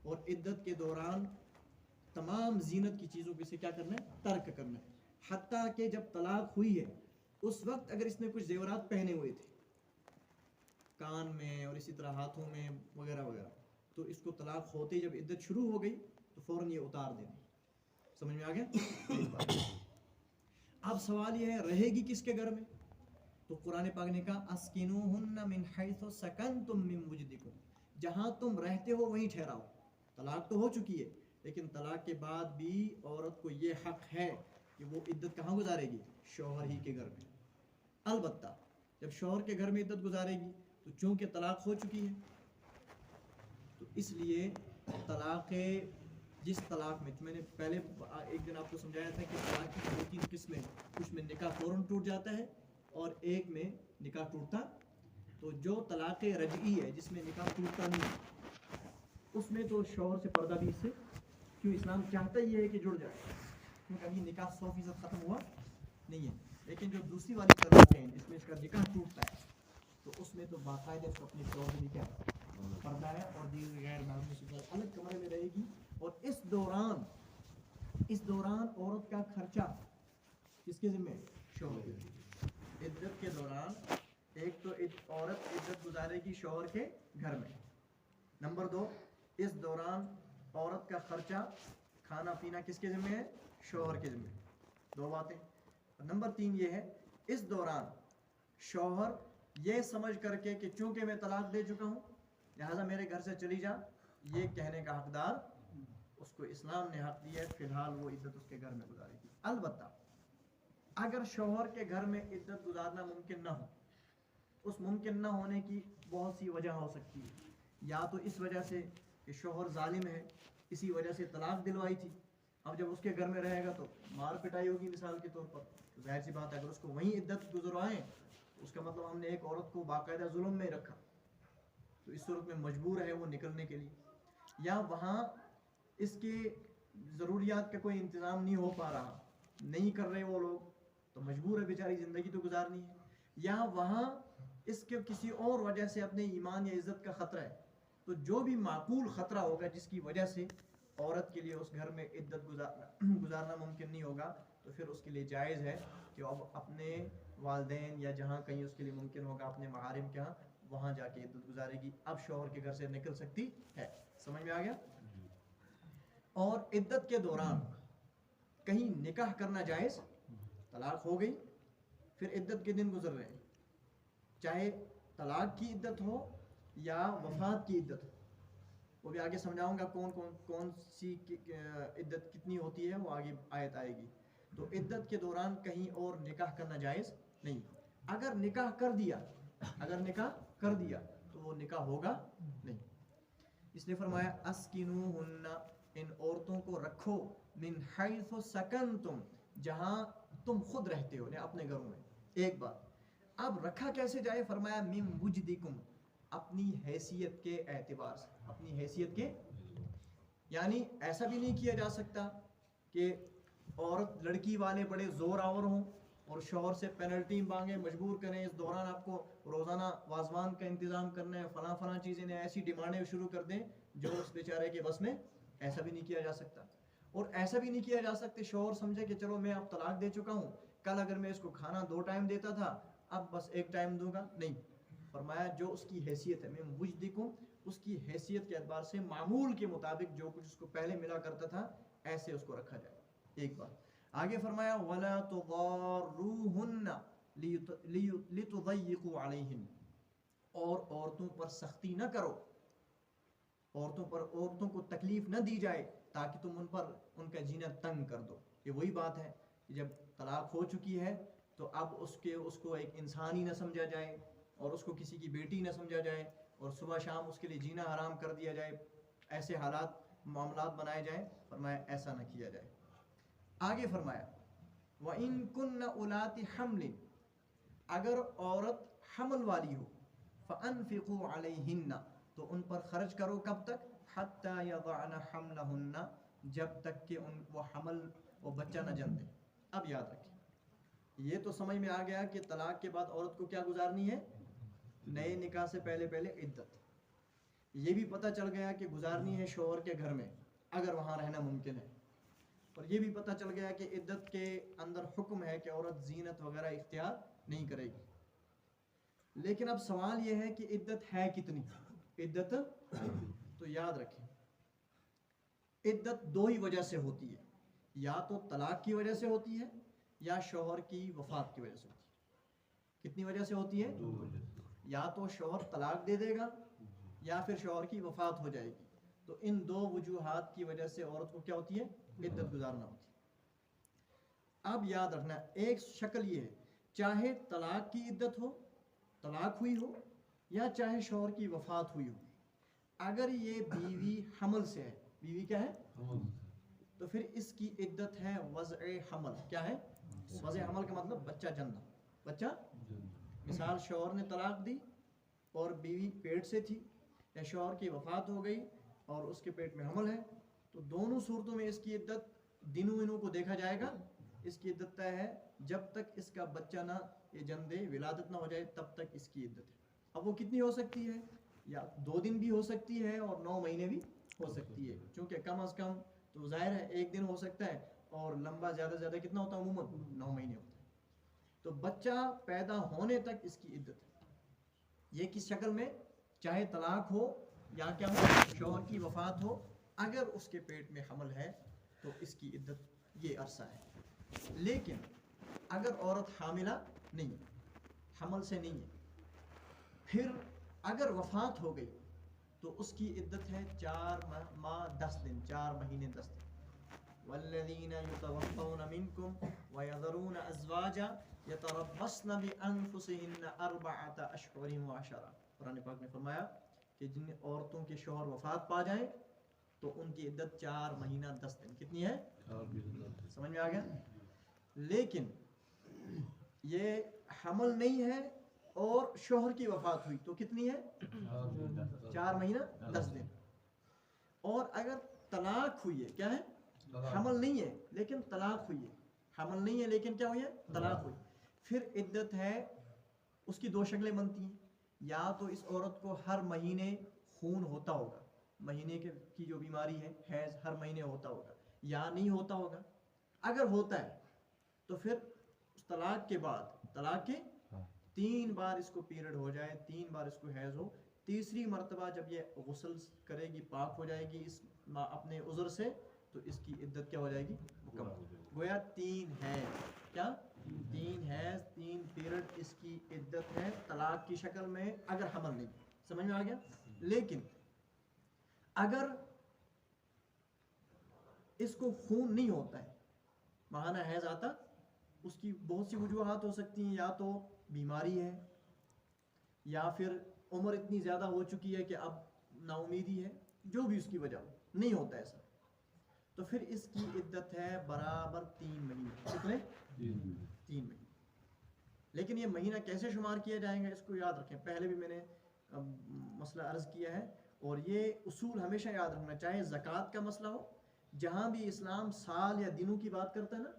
اور عدت کے دوران تمام زینت کی چیزوں کو اسے کیا کرنا ہے؟ ترک کرنا ہے. حتیٰ کہ جب طلاق ہوئی ہے اس وقت اگر اس نے کچھ زیورات پہنے ہوئے تھے کان میں اور اسی طرح ہاتھوں میں وغیرہ وغیرہ، تو اس کو طلاق ہوتے جب عدت شروع ہو گئی تو فوراً یہ اتار دینا. سمجھ میں آ گیا؟ اب سوال یہ ہے رہے گی کس کے گھر میں؟ تو قرآن پاک نے کہا اسکنوہن من حیث سکنتم من وجدکم، جہاں تم رہتے ہو وہیں ٹھہراؤ. طلاق تو ہو چکی ہے لیکن طلاق کے بعد بھی عورت کو یہ حق ہے کہ وہ عدت کہاں گزارے گی؟ شوہر ہی کے گھر میں. البتہ جب شوہر کے گھر میں عدت گزارے گی تو چونکہ طلاق ہو چکی ہے تو اس لیے جس طلاق میں میں نے پہلے ایک دن آپ کو سمجھایا تھا کہ طلاق کی 2-3 قسمیں، کچھ میں نکاح فوراً ٹوٹ جاتا ہے اور ایک میں نکاح ٹوٹتا. تو جو طلاق رجعی ہے جس میں نکاح ٹوٹتا نہیں، اس میں تو شوہر سے پردہ بھی اس سے، کیوں اسلام چاہتا ہی ہے کہ جڑ جائے، کیونکہ ابھی نکاح 100% ختم ہوا نہیں ہے. لیکن جو دوسری والی طلاق ہے جس میں اس کا نکاح ٹوٹتا ہے تو اس میں تو باقاعدہ اس کو اپنے شوہر سے نکاح پردہ ہے اور دیگر غیر محرم سے الگ کمرے میں رہے گی. اور اس دوران عورت کا خرچہ کس کے ذمہ؟ شوہر. عدت کے دوران ایک تو عورت عدت گزارے گی شوہر کے گھر میں. نمبر 2، اس دوران عورت کا خرچہ کھانا پینا کس کے ذمہ ہے؟ شوہر کے ذمہ. 2 باتیں. نمبر 3 یہ ہے اس دوران شوہر یہ سمجھ کر کے کہ چونکہ میں طلاق دے چکا ہوں لہٰذا میرے گھر سے چلی جا، یہ کہنے کا حقدار اس کو اسلام نے حق دیا ہے. فی الحال وہ عدت اس کے گھر میں گزارے گی. البتہ اگر شوہر کے گھر میں عدت گزارنا ممکن نہ ہو، اس ممکن نہ ہونے کی بہت سی وجہ ہو سکتی ہے. یا تو اس وجہ سے کہ شوہر ظالم ہے، اسی وجہ سے طلاق دلوائی تھی، اب جب اس کے گھر میں رہے گا تو مار پٹائی ہوگی مثال کے طور پر. تو ظاہر سی بات ہے اگر اس کو وہیں عدت گزروائیں اس کا مطلب ہم نے ایک عورت کو باقاعدہ ظلم میں رکھا، تو اس صورت میں مجبور ہے وہ نکلنے کے لیے. یا وہاں اس کے ضروریات کا کوئی انتظام نہیں ہو پا رہا، نہیں کر رہے وہ لوگ، تو مجبور ہے بیچاری زندگی تو گزارنی ہے. یا وہاں اس کے کسی اور وجہ سے اپنے ایمان یا عزت کا خطرہ ہے، تو جو بھی معقول خطرہ ہوگا جس کی وجہ سے عورت کے لیے اس گھر میں عدت گزارنا ممکن نہیں ہوگا، تو پھر اس کے لیے جائز ہے کہ اب اپنے والدین یا جہاں کہیں اس کے لیے ممکن ہوگا اپنے محارم کے ہاں وہاں جا کے عدت گزارے گی. اب شوہر کے گھر سے نکل سکتی ہے. سمجھ میں آ گیا؟ اور عدت کے دوران کہیں نکاح کرنا جائز، طلاق ہو گئی پھر عدت کے دن گزر رہے ہیں، چاہے طلاق کی عدت ہو یا وفات کی عدت ہو، وہ بھی آگے سمجھاؤں گا کون سی عدت کتنی ہوتی ہے، وہ آگے آیت آئے گی. تو عدت کے دوران کہیں اور نکاح کرنا جائز نہیں. اگر نکاح کر دیا تو وہ نکاح ہوگا نہیں. اس نے فرمایا اسکنوہن، ان عورتوں کو رکھو، من حیث سکنتم، جہاں تم خود رہتے ہو، اپنے گھروں میں. ایک بات. اب رکھا کیسے جائے؟ فرمایا من وجدکم، اپنی حیثیت کے اعتبار سے، اپنی حیثیت کے، یعنی ایسا بھی نہیں کیا جا سکتا کہ عورت لڑکی والے بڑے زور آور ہوں اور شوہر سے پینلٹی مانگیں، مجبور کریں اس دوران آپ کو روزانہ وازوان کا انتظام کرنا ہے، فلاں چیزیں، ایسی ڈیمانڈیں شروع کر دیں جو اس بیچارے کے بس میں. ایسا بھی نہیں کیا جا سکتا. اور ایسا بھی نہیں کیا جا سکتا شوہر سمجھے کہ چلو میں اب طلاق دے چکا ہوں، کل اگر میں اس کو کھانا 2 ٹائم دیتا تھا اب بس 1 ٹائم دوں گا، نہیں. فرمایا جو اس کی حیثیت ہے، میں وجدکم، اس کی حیثیت کے اعتبار سے معمول کے مطابق جو کچھ اس کو پہلے ملا کرتا تھا ایسے اس کو رکھا جائے. ایک بات. آگے فرمایا وَلَا تُضَارُّوهُنَّ لِتُضَيِّقُوا عَلَيْهِنَّ، اور عورتوں پر سختی نہ کرو، عورتوں کو تکلیف نہ دی جائے تاکہ تم ان کا جینا تنگ کر دو۔ یہ وہی بات ہے کہ جب طلاق ہو چکی ہے تو اب اس کو ایک انسان ہی نہ سمجھا جائے اور اس کو کسی کی بیٹی نہ سمجھا جائے اور صبح شام اس کے لیے جینا حرام کر دیا جائے، ایسے حالات معاملات بنائے جائیں۔ فرمایا ایسا نہ کیا جائے۔ آگے فرمایا وَإِن كُنَّ أُولَاتِ حَمْلٍ، اگر عورت حمل والی ہو، فَأَنفِقُوا عَلَيْهِنَّ، تو ان پر خرچ کرو، کب تک؟ حَتَّى يَضَعْنَ حَمْلَهُنَّ، جب تک کہ وہ بچہ نہ جن دے۔ اب یاد رکھیں، یہ تو سمجھ میں آ گیا کہ طلاق کے بعد عورت کو کیا گزارنی ہے؟ نئے نکاح سے پہلے عدت۔ یہ بھی پتہ چل گیا کہ گزارنی ہے شوہر کے گھر میں اگر وہاں رہنا ممکن ہے، اور یہ بھی پتہ چل گیا کہ عدت کے اندر حکم ہے کہ عورت زینت وغیرہ اختیار نہیں کرے گی۔ لیکن اب سوال یہ ہے کہ عدت ہے کتنی؟ عدت تو یاد رکھیں، عدت دو ہی وجہ سے ہوتی ہے، یا تو طلاق کی وجہ سے ہوتی ہے یا شوہر کی وفات کی وجہ سے ہوتی ہے۔ کتنی وجہ سے ہوتی ہے؟ دو وجہ سے۔ یا تو شوہر طلاق دے دے گا یا پھر شوہر کی وفات ہو جائے گی، تو ان دو وجوہات کی وجہ سے عورت کو کیا ہوتی ہے؟ عدت گزارنا ہوتی ہے۔ اب یاد رکھنا ایک شکل یہ ہے، چاہے طلاق کی عدت ہو، طلاق ہوئی ہو، یا چاہے شوہر کی وفات ہوئی ہو، اگر یہ بیوی حمل سے ہے، بیوی کیا ہے؟ تو پھر اس کی عدت ہے وضع حمل۔ کیا ہے وضع حمل کا مطلب؟ بچہ جننا، بچہ۔ مثال شوہر نے طلاق دی اور بیوی پیٹ سے تھی، یا شوہر کی وفات ہو گئی اور اس کے پیٹ میں حمل ہے، تو دونوں صورتوں میں اس کی عدت دنوں کو دیکھا جائے گا۔ اس کی عدت طے ہے جب تک اس کا بچہ نہ یہ جن دے، ولادت نہ ہو جائے، تب تک اس کی عدت ہے۔ اب وہ کتنی ہو سکتی ہے؟ یا 2 دن بھی ہو سکتی ہے اور 9 مہینے بھی ہو سکتی ہے، چونکہ کم از کم تو ظاہر ہے 1 دن ہو سکتا ہے، اور لمبا زیادہ سے زیادہ کتنا ہوتا ہے؟ عموماً 9 مہینے ہوتا ہے۔ تو بچہ پیدا ہونے تک اس کی عدت ہے۔ یہ کس شکل میں؟ چاہے طلاق ہو یا کیا ہو، شوہر کی وفات ہو، اگر اس کے پیٹ میں حمل ہے تو اس کی عدت یہ عرصہ ہے۔ لیکن اگر عورت حاملہ نہیں ہے، حمل سے نہیں ہے، پھر اگر وفات ہو گئی تو اس کی عدت ہے 4 ماہ 10 دن، 4 مہینے 10 دن۔ والذین یتوفون منکم ویذرون ازواجا یتربصن بانفسہن 4 اشہر وعشرا۔ قرآن پاک نے فرمایا کہ جن عورتوں کے شوہر وفات پا جائیں تو ان کی عدت 4 مہینہ 10 دن۔ کتنی ہے؟ سمجھ میں آ گیا؟ لیکن یہ حمل نہیں ہے اور شوہر کی وفات ہوئی تو کتنی ہے؟ 4 مہینہ 10 دن۔ اور اگر طلاق ہوئی ہے، کیا ہے؟ حمل نہیں ہے لیکن طلاق ہوئی ہے، حمل نہیں ہے لیکن کیا ہوئی ہے؟ طلاق ہوئی، پھر عدت ہے، اس کی 2 شکلیں بنتی ہیں۔ یا تو اس عورت کو ہر مہینے خون ہوتا ہوگا، مہینے کی جو بیماری ہے حیض ہر مہینے ہوتا ہوگا، یا نہیں ہوتا ہوگا۔ اگر ہوتا ہے تو پھر اس طلاق کے بعد، طلاق کے 3 بار اس کو پیریڈ ہو جائے، 3 بار اس کو حیض ہو، تیسری مرتبہ جب یہ غسل کرے گی، پاک ہو جائے گی اس اپنے عذر سے، تو اس کی عدت کیا ہو جائے گی؟ مکمل۔ گویا 3 ہے، کیا؟ 3 حیض 3 پیریڈ اس کی عدت ہے طلاق کی شکل میں، اگر حمل نہیں۔ سمجھ میں آ گیا؟ لیکن اگر اس کو خون نہیں ہوتا ہے، ماہانہ حیض آتا، اس کی بہت سی وجوہات ہو سکتی ہیں، یا تو بیماری ہے، یا پھر عمر اتنی زیادہ ہو چکی ہے کہ اب نا امیدی ہے، جو بھی اس کی وجہ ہو، نہیں ہوتا ایسا، تو پھر اس کی عدت ہے برابر 3 مہینے۔ کتنے؟ 3 مہینے۔ لیکن یہ مہینہ کیسے شمار کیا جائے گا اس کو یاد رکھیں، پہلے بھی میں نے مسئلہ عرض کیا ہے، اور یہ اصول ہمیشہ یاد رکھنا، چاہے زکوٰۃ کا مسئلہ ہو، جہاں بھی اسلام سال یا دنوں کی بات کرتا ہے نا،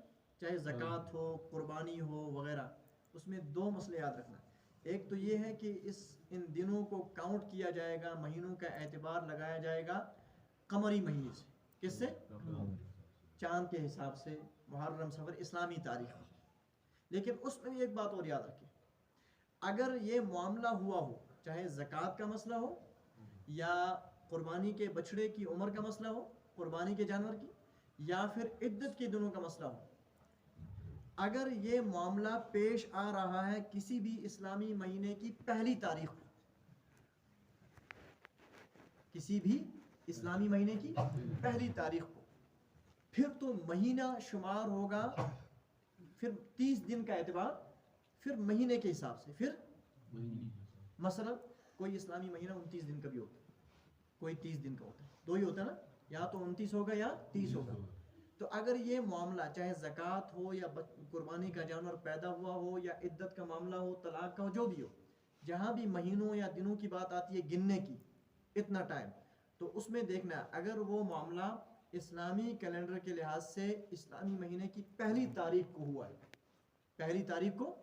چاہے زکوٰۃ ہو، قربانی ہو وغیرہ، اس میں 2 مسئلے یاد رکھنا۔ ایک تو یہ ہے کہ ان دنوں کو کاؤنٹ کیا جائے گا، مہینوں کا اعتبار لگایا جائے گا قمری مہینے سے۔ کس سے؟ چاند کے حساب سے، محرم صفر اسلامی تاریخ میں۔ لیکن اس میں بھی ایک بات اور یاد رکھیں، اگر یہ معاملہ ہوا ہو، چاہے زکوٰۃ کا مسئلہ ہو یا قربانی کے بچڑے کی عمر کا مسئلہ ہو، قربانی کے جانور کی، یا پھر عدت کے دنوں کا مسئلہ ہو، اگر یہ معاملہ پیش آ رہا ہے کسی بھی اسلامی مہینے کی 1 تاریخ کو، کسی بھی اسلامی مہینے کی پہلی تاریخ کو، پھر تو مہینہ شمار ہوگا پھر 30 دن کا اعتبار پھر مہینے کے حساب سے. پھر مثلا کوئی اسلامی مہینہ 29 دن کا بھی ہوتا ہے، کوئی 30 دن کا ہوتا ہے، دو ہی ہوتا ہے نا، یا تو 29 ہوگا یا 30 ہوگا. تو اگر یہ معاملہ چاہے زکوٰۃ ہو یا قربانی کا جانور پیدا ہوا ہو یا عدت کا معاملہ ہو، طلاق کا ہو، جو بھی ہو، جہاں بھی مہینوں یا دنوں کی بات آتی ہے گننے کی اتنا ٹائم، تو اس میں دیکھنا اگر وہ معاملہ اسلامی کیلنڈر کے لحاظ سے اسلامی مہینے کی پہلی تاریخ کو ہوا ہے، پہلی تاریخ کو،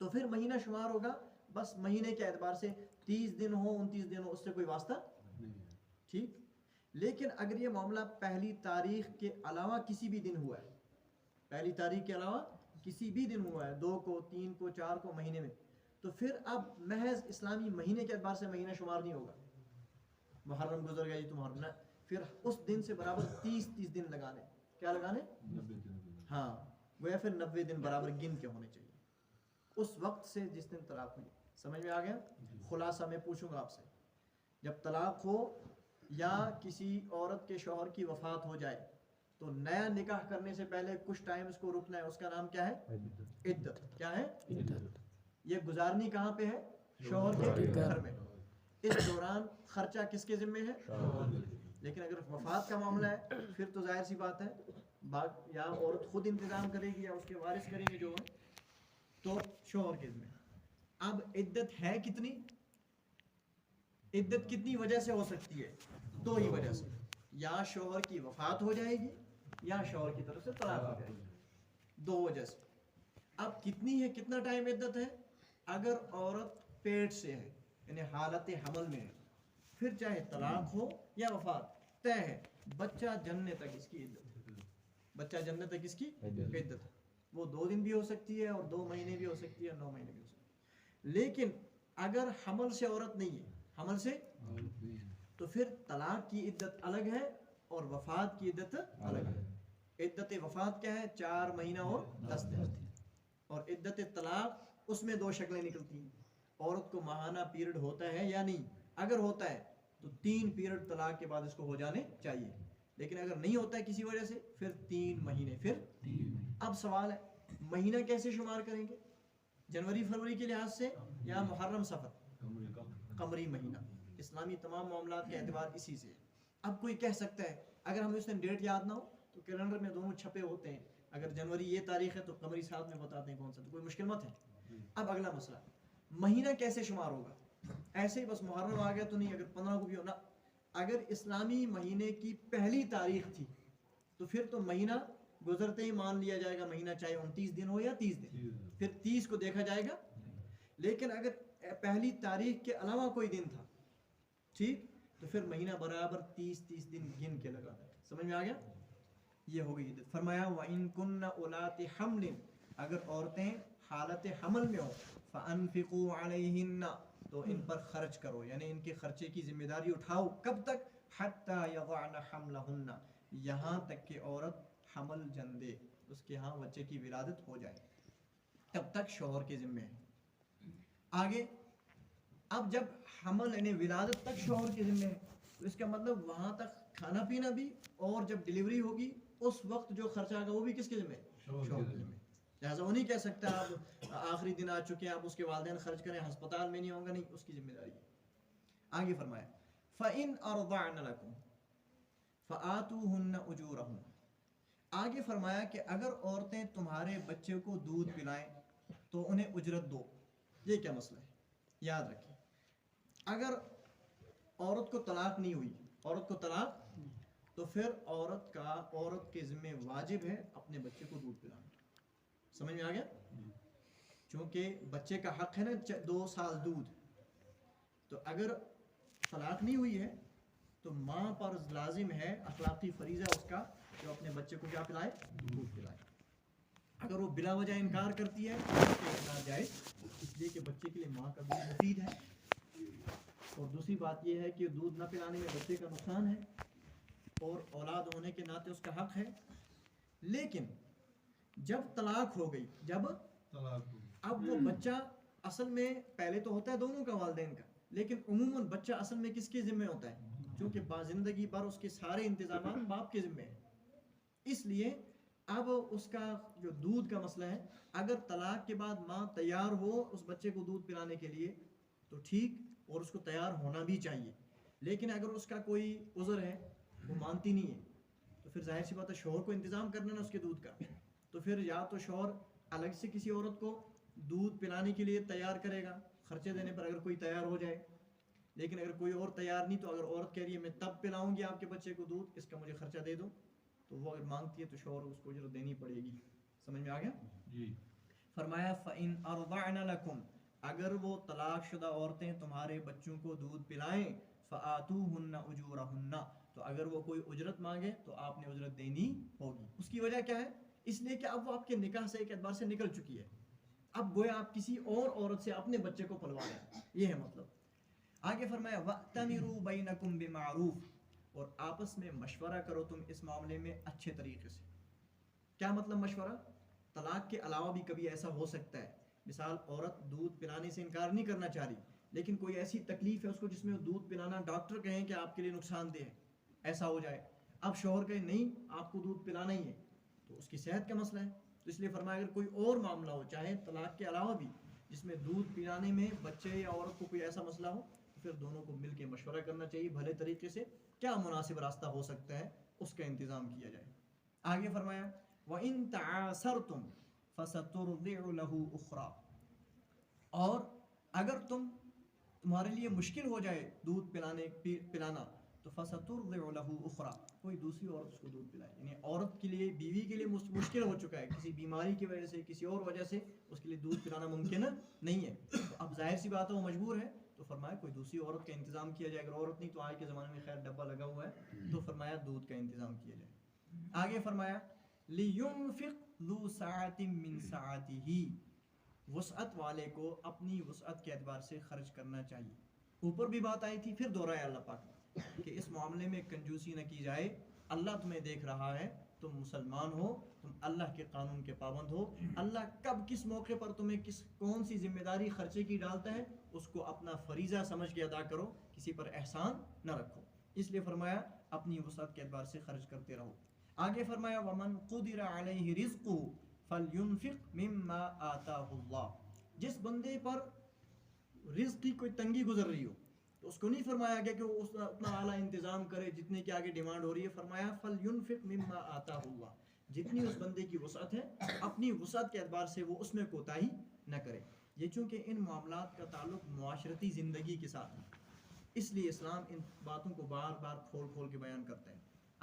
تو پھر مہینہ شمار ہوگا بس مہینے کے اعتبار سے 30 دن ہو 29 دن ہو، اس سے کوئی واسطہ ٹھیک. لیکن اگر یہ معاملہ پہلی تاریخ کے علاوہ کسی بھی دن ہوا ہے، پہلی تاریخ کے علاوہ کسی بھی دن ہوا ہے، 2 کو 3 کو 4 کو مہینے میں، تو پھر اب محض اسلامی مہینے کے اعتبار سے مہینہ شمار نہیں ہوگا. محرم گزر گیا جی تو محرم نہ، پھر اس دن سے برابر 30 دن لگانے. کیا لگانے؟ ہاں، گویا پھر 90 دن برابر گن کے ہونے چاہیے اس وقت سے جس دن طلاق ہوئی. سمجھ میں آ گیا؟ خلاصہ میں پوچھوں گا آپ سے، جب طلاق ہو یا کسی عورت کے شوہر کی وفات ہو جائے تو نیا نکاح کرنے سے پہلے کچھ ٹائم اس کو رکنا ہے، اس کا نام کیا ہے؟ عدت. کیا ہے؟ یہ گزارنی کہاں پہ ہے؟ شوہر کے گھر میں. اس دوران خرچہ کس کے ذمہ ہے؟ لیکن اگر وفات کا معاملہ ہے پھر تو ظاہر سی بات ہے یا عورت خود انتظام کرے گی یا اس کے وارث کریں گے جو ہے، تو شوہر کے ذمہ. اب عدت ہے کتنی؟ عدت کتنی وجہ سے ہو سکتی ہے؟ 2 ہی وجہ سے، یا شوہر کی وفات ہو جائے گی یا شوہر کی طرف سے طلاق ہو جائے گی، 2 وجہ سے. اب کتنی ہے، کتنا ٹائم عدت ہے؟ اگر عورت پیٹ سے ہے یعنی حالت حمل میں ہے، پھر چاہے طلاق ہو یا وفات طے ہے، بچہ جننے تک اس کی عدت ہے. بچہ جننے تک اس کی عدت ہے. وہ 2 دن بھی ہو سکتی ہے اور 2 مہینے بھی ہو سکتی ہے، 9 مہینے بھی ہو سکتی ہے. لیکن اگر حمل سے عورت نہیں ہے، حمل سے، تو پھر طلاق کی عدت الگ ہے اور وفات کی عدت الگ ہے. عدت وفات کیا ہے؟ 4 مہینہ اور 10 دن. اور عدت طلاق اس میں 2 شکلیں نکلتی ہیں. عورت کو ماہانہ پیریڈ ہوتا ہے یا نہیں؟ اگر ہوتا ہے تو 3 پیریڈ طلاق کے بعد اس کو ہو جانے چاہیے، لیکن اگر نہیں ہوتا ہے کسی وجہ سے پھر 3 مہینے. پھر اب سوال ہے مہینہ کیسے شمار کریں گے؟ جنوری فروری کے لحاظ سے یا محرم صفر؟ قمری مہینہ. اسلامی تمام معاملات کا اعتبار اسی سے. اب کوئی کہہ سکتا ہے اگر ہمیں اس دن ڈیٹ یاد نہ ہو تو کیلنڈر میں دونوں چھپے ہوتے ہیں، اگر جنوری یہ تاریخ ہے تو قمری ساتھ میں بتاتے ہیں کون سا، تو کوئی مشکل مت ہے. اب اگلا مسئلہ، مہینہ کیسے شمار ہوگا؟ ایسے ہی بس محرم آ گیا تو نہیں، اگر 15 کو بھی ہونا، اگر اسلامی مہینے کی پہلی تاریخ تھی تو پھر تو مہینہ گزرتے ہی مان لیا جائے گا مہینہ، چاہے 29 دن ہو یا 30 دن، پھر 30 کو دیکھا جائے گا. لیکن اگر پہلی تاریخ کے علاوہ کوئی دن تھا ٹھیک، تو پھر مہینہ برابر 30 دن گن کے لگا. سمجھ میں آ گیا؟ یہ ہو گئی. فرمایا وَإِن كُنَّ أُولَاتِ حَمْلٍ، اگر عورتیں حالت حمل میں ہوں، فَأَنفِقُوا عَلَيْهِنَّ، تو ان پر خرچ کرو، یعنی ان کے خرچے کی ذمہ داری اٹھاؤ. کب تک؟ حَتَّى يَضَعْنَ حَمْلَهُنَّ، یہاں تک کہ عورت حمل جن دے، اس کے ہاں بچے کی ولادت ہو جائے، تب تک شوہر کے ذمہ ہے. آگے اب جب حمل یعنی ولادت تک شوہر کے ذمہ ہے، تو اس کا مطلب وہاں تک کھانا پینا بھی، اور جب ڈلیوری ہوگی اس وقت جو خرچہ آگا وہ بھی کس کے ذمہ ہے؟ شوہر کے ذمہ. لہٰذا وہ نہیں کہہ سکتا آپ آخری دن آ چکے ہیں آپ اس کے والدین خرچ کریں، ہسپتال میں نہیں ہوں گا، نہیں، اس کی ذمہ داری ہے. آگے فرمایا فَإِنْ أَرْضَعْنَ لَكُمْ فَآتُوهُنَّ أُجُورَهُنَّ. آگے فرمایا کہ اگر عورتیں تمہارے بچے کو دودھ پلائیں تو انہیں اجرت دو. یہ کیا مسئلہ ہے؟ یاد رکھیں، اگر عورت کو طلاق نہیں ہوئی، عورت کو طلاق، تو پھر عورت کے ذمہ واجب ہے اپنے بچے کو دودھ پلانا. سمجھ میں آ گیا؟ چونکہ بچے کا حق ہے نا 2 سال دودھ. تو اگر طلاق نہیں ہوئی ہے تو ماں پر لازم ہے، اخلاقی فریضہ اس کا، جو اپنے بچے کو کیا پلائے؟ دودھ پلائے. اگر وہ بلا وجہ انکار کرتی ہے تو انکار جائز، اس لیے کہ بچے کے لیے ماں کا دودھ مفید ہے. اور دوسری بات یہ ہے کہ دودھ نہ پلانے میں بچے کا نقصان ہے اور اولاد ہونے کے ناطے اس کا حق ہے. لیکن جب طلاق ہو گئی، اب وہ بچہ اصل میں پہلے تو ہوتا ہے دونوں کا، والدین کا، لیکن عموماً بچہ اصل میں کس کے ذمہ ہوتا ہے؟ چونکہ زندگی بھر اس کے سارے انتظامات باپ کے ذمے ہیں. اس لیے اب اس کا جو دودھ کا مسئلہ ہے، اگر طلاق کے بعد ماں تیار ہو اس بچے کو دودھ پلانے کے لیے تو ٹھیک، اور اس کو تیار ہونا بھی چاہیے. لیکن اگر اس کا کوئی عذر ہے، وہ مانتی نہیں ہے، تو پھر ظاہر سی بات ہے شوہر کو انتظام کرنا نا اس کے دودھ کا. تو پھر یا تو شوہر الگ سے کسی عورت کو دودھ پلانے کے لیے تیار کرے گا خرچے دینے پر، اگر کوئی تیار ہو جائے. لیکن اگر کوئی اور تیار نہیں، تو اگر عورت کہہ رہی ہے میں تب پلاؤں گی آپ کے بچے کو دودھ، اس کا مجھے خرچہ دے دو، تو وہ اگر مانگتی ہے تو شوہر اس کو اجرت دینی پڑے گی. سمجھ میں آ گیا؟ جی. فرمایا فَإِنْ أَرْضَعْنَ لَكُمْ، اگر وہ طلاق شدہ عورتیں تمہارے بچوں کو دودھ پلائیں، فَآتُوهُنَّ أُجُورَهُنَّ، تو اگر وہ کوئی اجرت مانگے تو آپ نے اجرت دینی ہوگی. اس کی وجہ کیا ہے؟ اس لیے کہ اب وہ آپ کے نکاح سے ایک اعتبار سے نکل چکی ہے، اب گویا آپ کسی اور عورت سے اپنے بچے کو پلوا رہے ہیں، یہ ہے مطلب. آگے فرمایا وَأْتَمِرُوا بَيْنَكُمْ بِمَعْرُوفٍ، اور آپس میں مشورہ کرو تم اس معاملے میں اچھے طریقے سے. کیا مطلب مشورہ؟ طلاق کے علاوہ بھی کبھی ایسا ہو سکتا ہے، مثال عورت دودھ پلانے سے انکار نہیں کرنا چاہ رہی، لیکن کوئی ایسی تکلیف ہے اس کو جس میں وہ دودھ پلانا ڈاکٹر کہیں کہ آپ کے لیے نقصان دہ ہے، ایسا ہو جائے. اب شوہر کہے نہیں آپ کو دودھ پلانا ہی ہے، تو اس کی صحت کا مسئلہ ہے. تو اس لیے فرمایا اگر کوئی اور معاملہ ہو چاہے طلاق کے علاوہ بھی، جس میں دودھ پلانے میں بچے یا عورت کو کوئی ایسا مسئلہ ہو، تو پھر دونوں کو مل کے مشورہ کرنا چاہیے بھلے طریقے سے، کیا مناسب راستہ ہو سکتا ہے اس کا انتظام کیا جائے. آگے فرمایا وَإِن تَعَاسَرْتُمْ فَسَتُرْضِعُ لَهُ أُخْرَى، اور اگر تمہارے لیے مشکل ہو جائے دودھ پلانا تو فَسَتُرْضِعُ لَهُ أُخْرَى، کوئی دوسری عورت اس کو دودھ پلائے. یعنی عورت کے لیے، بیوی کے لیے مشکل ہو چکا ہے کسی بیماری کی وجہ سے، کسی اور وجہ سے اس کے لیے دودھ پلانا ممکن نہیں ہے، تو اب ظاہر سی بات ہے وہ مجبور ہے، تو فرمایا کوئی دوسری عورت کا انتظام کیا جائے. اگر عورت نہیں تو آج کے زمانے میں خیر ڈبہ لگا ہوا ہے، تو فرمایا دودھ کا انتظام کیا جائے. آگے فرمایا لِيُنْفِقْ ذُو سَعَةٍ مِّن سَعَتِهِ، وسعت والے کو اپنی وسعت کے اعتبار سے خرچ کرنا چاہیے. اوپر بھی بات آئی تھی، پھر دوہرایا اللہ پاک نے کہ اس معاملے میں کنجوسی نہ کی جائے. اللہ تمہیں دیکھ رہا ہے، تم مسلمان ہو، تم اللہ کے قانون کے پابند ہو. اللہ کب کس موقع پر تمہیں کون سی ذمہ داری خرچے کی ڈالتا ہے، اس کو اپنا فریضہ سمجھ کے ادا کرو، کسی پر احسان نہ رکھو. اس لیے فرمایا اپنی وسعت کے اعتبار سے خرچ کرتے رہو. آگے فرمایا وَمَنْ قُدِرَ عَلَيْهِ رِزْقُهُ فَلْيُنْفِقْ مِمَّا آتَاهُ اللَّهُ، جس بندے پر رزق کی کوئی تنگی گزر رہی ہو تو اس کو نہیں فرمایا گیا کہ وہ اتنا اعلیٰ انتظام کرے جتنے کی آگے ڈیمانڈ ہو رہی ہے. فرمایا فَلْيُنْفِقْ مِمَّا آتَاهُ اللَّهُ، جتنی اس بندے کی وسعت ہے اپنی وسعت کے اعتبار سے وہ اس میں کوتاہی نہ کرے. یہ چونکہ ان معاملات کا تعلق معاشرتی زندگی کے ساتھ ہے، اس لیے اسلام ان باتوں کو بار بار کھول کھول کے بیان کرتا ہے.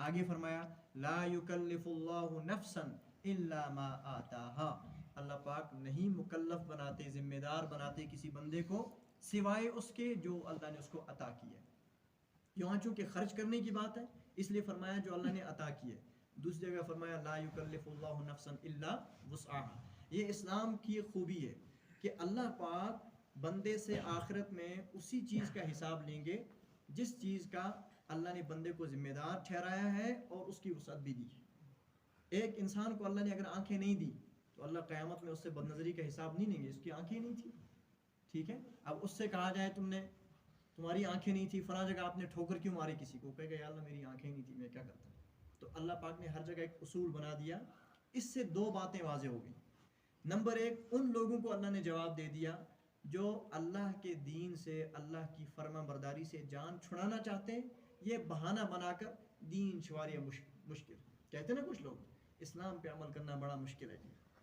آگے فرمایا لا یکلف اللہ نفسا الا ما آتاها، اللہ پاک نہیں مکلف بناتے، ذمہ دار بناتے کسی بندے کو سوائے اس کے جو اللہ نے اس کو عطا کیا ہے. یہاں چونکہ خرچ کرنے کی بات ہے اس لیے فرمایا جو اللہ نے عطا کیا ہے. دوسری جگہ فرمایا لا یکلف اللہ نفسا الا وسعها. یہ اسلام کی خوبی ہے کہ اللہ پاک بندے سے آخرت میں اسی چیز کا حساب لیں گے جس چیز کا اللہ نے بندے کو ذمہ دار ٹھہرایا ہے اور اس کی وسعت بھی دی. ایک انسان کو اللہ نے اگر آنکھیں نہیں دی تو اللہ قیامت میں اس سے بد نظری کا حساب نہیں لیں گے، اس کی آنکھیں نہیں تھی. ٹھیک ہے، اب اس سے کہا جائے تمہاری آنکھیں نہیں تھی، فلاں جگہ آپ نے ٹھوکر کیوں ماری کسی کو، کہے گا یا اللہ میری آنکھیں نہیں تھی، میں کیا کرتا. تو اللہ پاک نے ہر جگہ ایک اصول بنا دیا. اس سے دو باتیں واضح ہو گئی. نمبر ایک، ان لوگوں کو اللہ نے جواب دے دیا جو اللہ کے دین سے، اللہ کی فرما برداری سے جان چھڑانا چاہتے ہیں. یہ بہانہ بنا کر دین چھواریا مشکل کہتے ہیں نا کچھ لوگ، اسلام پہ عمل کرنا بڑا مشکل ہے،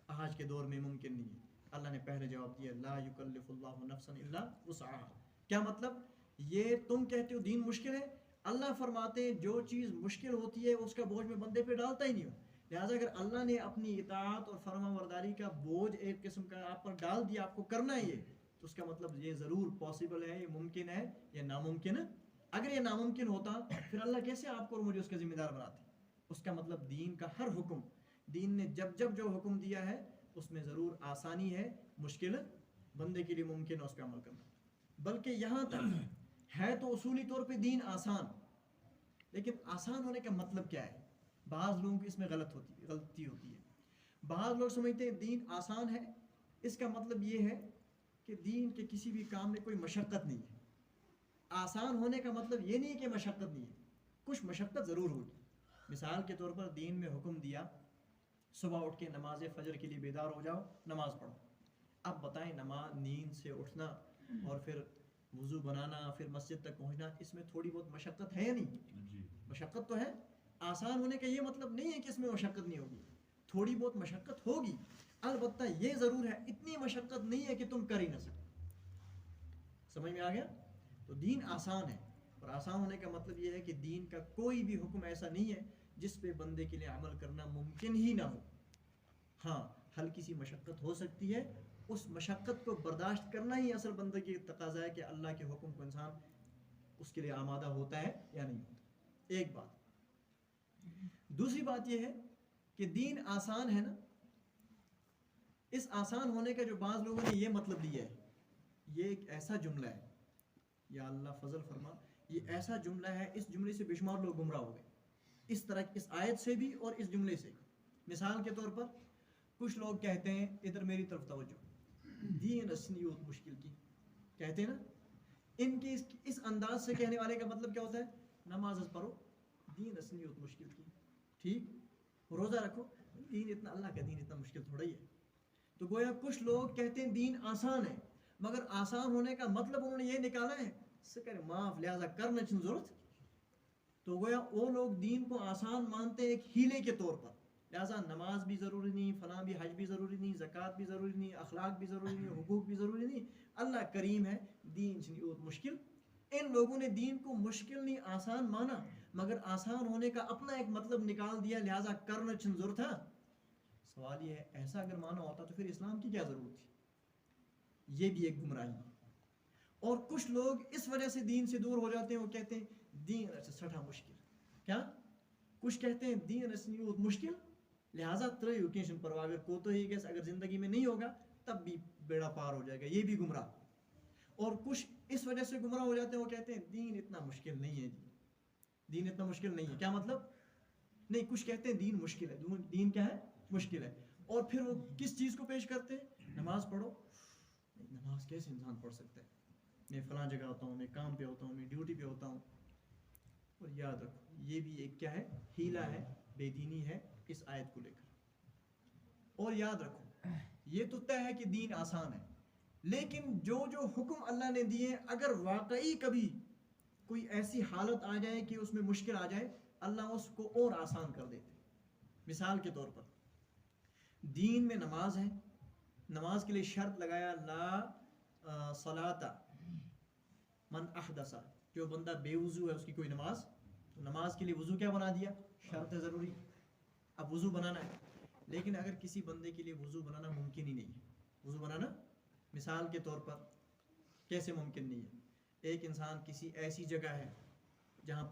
آج کے دور میں ممکن نہیں ہے. اللہ نے پہلے جواب دیا لا یکلف اللہ نفسا الا وسعها. کیا مطلب؟ یہ تم کہتے ہو دین مشکل ہے، اللہ فرماتے ہیں جو چیز مشکل ہوتی ہے اس کا بوجھ میں بندے پہ ڈالتا ہی نہیں ہوں. لہٰذا اگر اللہ نے اپنی اطاعت اور فرما برداری کا بوجھ ایک قسم کا آپ پر ڈال دیا، آپ کو کرنا ہے یہ، تو اس کا مطلب یہ ضرور پاسبل ہے، یہ ممکن ہے، یہ ناممکن ہے. اگر یہ ناممکن ہوتا پھر اللہ کیسے آپ کو اور مجھے اس کا ذمہ دار بناتے؟ اس کا مطلب دین کا ہر حکم، دین نے جب جو حکم دیا ہے اس میں ضرور آسانی ہے، مشکل بندے کے لیے ممکن ہے اس پہ عمل کرنا. بلکہ یہاں تک ہے تو اصولی طور پہ دین آسان، لیکن آسان ہونے کا مطلب کیا ہے؟ بعض لوگوں کی اس میں غلطی ہوتی ہے. بعض لوگ سمجھتے ہیں دین آسان ہے، اس کا مطلب یہ ہے کہ دین کے کسی بھی کام میں کوئی مشقت نہیں ہے. آسان ہونے کا مطلب یہ نہیں کہ مشقت نہیں ہے، کچھ مشقت ضرور ہوگی. مثال کے طور پر دین میں حکم دیا صبح اٹھ کے نماز فجر کے لیے بیدار ہو جاؤ، نماز پڑھو. اب بتائیں نماز نیند سے اٹھنا اور پھر وضو بنانا پھر مسجد تک پہنچنا، اس میں تھوڑی بہت مشقت ہے یا نہیں؟ مشقت تو ہے. آسان ہونے کا یہ مطلب نہیں ہے کہ اس میں مشقت نہیں ہوگی، تھوڑی بہت مشقت ہوگی. البتہ یہ ضرور ہے اتنی مشقت نہیں ہے کہ تم کر ہی نہ سکو. سمجھ میں آ گیا؟ تو دین آسان ہے، اور آسان ہونے کا مطلب یہ ہے کہ دین کا کوئی بھی حکم ایسا نہیں ہے جس پہ بندے کے لیے عمل کرنا ممکن ہی نہ ہو. ہاں ہلکی سی مشقت ہو سکتی ہے، اس مشقت کو برداشت کرنا ہی اصل بندے کی تقاضا ہے کہ اللہ کے حکم کو انسان اس کے لیے آمادہ ہوتا ہے یا نہیں ہوتا. ایک بات. دوسری بات یہ ہے کہ دین آسان ہے نا، اس آسان ہونے کا جو بعض لوگوں نے یہ مطلب لیا ہے، یہ ایک ایسا جملہ ہے، یا اللہ فضل فرما، یہ ایسا جملہ ہے، اس جملے سے بے شمار لوگ گمراہ ہو گئے، اس طرح اس آیت سے بھی اور اس جملے سے. مثال کے طور پر کچھ لوگ کہتے ہیں، ادھر میری طرف توجہ، دین اسنیوت مشکل کی کہتے ہیں نا. ان کے اس انداز سے کہنے والے کا مطلب کیا ہوتا ہے؟ نماز پڑھو، دین اسنیوت مشکل کی، ٹھیک، روزہ رکھو، دین اتنا، اللہ کا دین اتنا مشکل تھوڑا ہی ہے. تو گویا کچھ لوگ کہتے ہیں دین آسان ہے، مگر آسان ہونے کا مطلب انہوں نے یہ نکالا ہے سکر معاف لہذا کرنا چن ضرورت. تو گویا وہ لوگ دین کو آسان مانتے ہیں ایک ہیلے کے طور پر، لہذا نماز بھی ضروری نہیں، فلاں بھی، حج بھی ضروری نہیں، زکوٰۃ بھی ضروری نہیں، اخلاق بھی ضروری نہیں، حقوق بھی ضروری نہیں، اللہ کریم ہے، دین چھنی مشکل. ان لوگوں نے دین کو مشکل نہیں آسان مانا، مگر آسان ہونے کا اپنا ایک مطلب نکال دیا، لہذا کرنا چن ضرورت ہے. سوال یہ ہے ایسا اگر مانا ہوتا تو پھر اسلام کی کیا ضرورت تھی؟ یہ بھی ایک گمراہی ہے. اور کچھ لوگ اس وجہ سے دین سے دور ہو جاتے ہیں، وہ کہتے ہیں دین سٹھا مشکل. کیا کچھ کہتے ہیں دین اسنیوت مشکل، لہٰذا ترایو کینشن پروا، اگر کو تو ہی گیس اگر زندگی میں نہیں ہوگا تب بھی بیڑا پار ہو جائے گا. یہ بھی گمراہ. اور کچھ اس وجہ سے گمراہ ہو جاتے ہیں، وہ کہتے ہیں دین اتنا مشکل نہیں ہے، دین اتنا مشکل نہیں ہے. کیا مطلب؟ نہیں، کچھ کہتے ہیں دین مشکل ہے. دین کیا ہے؟ مشکل ہے. اور پھر وہ کس چیز کو پیش کرتے ہیں؟ نماز پڑھو. نماز کیسے انسان پڑھ سکتا ہے؟ میں فلاں جگہ ہوتا ہوں، میں کام پہ ہوتا ہوں، میں ڈیوٹی پہ ہوتا ہوں. اور یاد رکھو یہ بھی ایک کیا ہے؟ ہیلا ہے، بے دینی ہے اس آیت کو لے کر. اور یاد رکھو یہ تو طے ہے کہ دین آسان ہے، لیکن جو جو حکم اللہ نے دیے اگر واقعی کبھی کوئی ایسی حالت آ جائے کہ اس میں مشکل آ جائے، اللہ اس کو اور آسان کر دیتے. مثال کے طور پر دین میں نماز ہے، نماز کے لیے شرط لگایا لا صلاۃ من احدث، جو بندہ بے وضو ہے اس کی کوئی نماز. تو نماز کے لیے وضو کیا بنا دیا؟ شرط ہے ضروری. اب وضو بنانا ہے، لیکن اگر کسی بندے کے لیے وضو بنانا ممکن ہی نہیں ہے، وضو بنانا مثال کے طور پر کیسے ممکن نہیں ہے؟ ایک انسان کسی ایسی جگہ ہے جہاں